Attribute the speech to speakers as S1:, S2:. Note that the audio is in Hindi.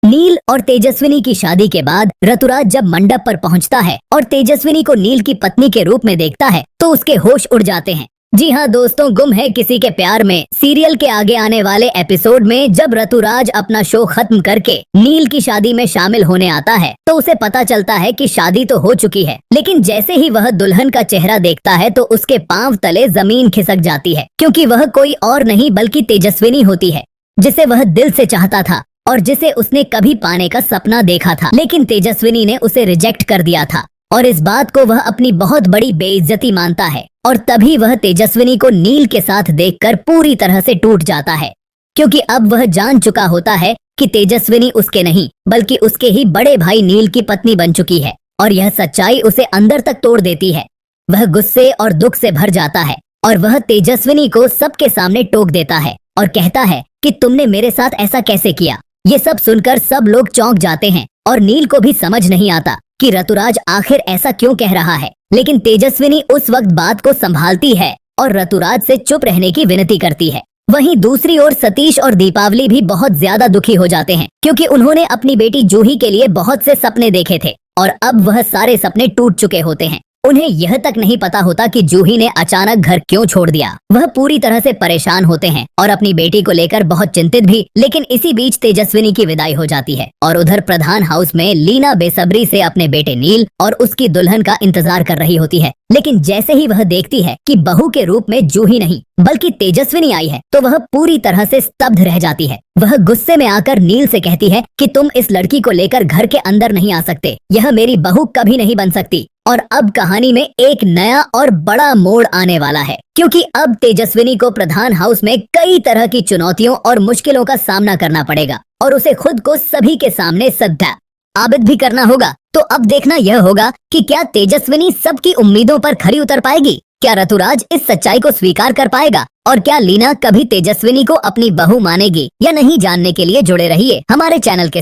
S1: नील और तेजस्विनी की शादी के बाद ऋतुराज जब मंडप पर पहुंचता है और तेजस्विनी को नील की पत्नी के रूप में देखता है तो उसके होश उड़ जाते हैं। जी हाँ दोस्तों, गुम है किसी के प्यार में सीरियल के आगे आने वाले एपिसोड में जब ऋतुराज अपना शो खत्म करके नील की शादी में शामिल होने आता है तो उसे पता चलता है कि शादी तो हो चुकी है, लेकिन जैसे ही वह दुल्हन का चेहरा देखता है तो उसके पांव तले जमीन खिसक जाती है, क्योंकि वह कोई और नहीं बल्कि तेजस्विनी होती है, जिसे वह दिल से चाहता था और जिसे उसने कभी पाने का सपना देखा था। लेकिन तेजस्विनी ने उसे रिजेक्ट कर दिया था और इस बात को वह अपनी बहुत बड़ी बेइज्जती मानता है। और तभी वह तेजस्विनी को नील के साथ देखकर पूरी तरह से टूट जाता है, क्योंकि अब वह जान चुका होता है कि तेजस्विनी उसके नहीं बल्कि उसके ही बड़े भाई नील की पत्नी बन चुकी है। और यह सच्चाई उसे अंदर तक तोड़ देती है। वह गुस्से और दुख से भर जाता है और वह तेजस्विनी को सबके सामने टोक देता है और कहता है कि तुमने मेरे साथ ऐसा कैसे किया। ये सब सुनकर सब लोग चौंक जाते हैं और नील को भी समझ नहीं आता कि ऋतुराज आखिर ऐसा क्यों कह रहा है। लेकिन तेजस्विनी उस वक्त बात को संभालती है और ऋतुराज से चुप रहने की विनती करती है। वहीं दूसरी ओर सतीश और दीपावली भी बहुत ज्यादा दुखी हो जाते हैं, क्योंकि उन्होंने अपनी बेटी जूही के लिए बहुत से सपने देखे थे और अब वह सारे सपने टूट चुके होते हैं। उन्हें यह तक नहीं पता होता कि जूही ने अचानक घर क्यों छोड़ दिया। वह पूरी तरह से परेशान होते हैं और अपनी बेटी को लेकर बहुत चिंतित भी। लेकिन इसी बीच तेजस्विनी की विदाई हो जाती है और उधर प्रधान हाउस में लीना बेसब्री से अपने बेटे नील और उसकी दुल्हन का इंतजार कर रही होती है। लेकिन जैसे ही वह देखती है कि बहू के रूप में जूही नहीं बल्कि तेजस्विनी आई है तो वह पूरी तरह से स्तब्ध रह जाती है। वह गुस्से में आकर नील से कहती है कि तुम इस लड़की को लेकर घर के अंदर नहीं आ सकते, यह मेरी बहू कभी नहीं बन सकती। और अब कहानी में एक नया और बड़ा मोड़ आने वाला है, क्योंकि अब तेजस्विनी को प्रधान हाउस में कई तरह की चुनौतियों और मुश्किलों का सामना करना पड़ेगा और उसे खुद को सभी के सामने साबित भी करना होगा। तो अब देखना यह होगा कि क्या तेजस्विनी सबकी उम्मीदों पर खरी उतर पाएगी, क्या ऋतुराज इस सच्चाई को स्वीकार कर पाएगा और क्या लीना कभी तेजस्विनी को अपनी बहू मानेगी या नहीं। जानने के लिए जुड़े रहिए हमारे चैनल के साथ।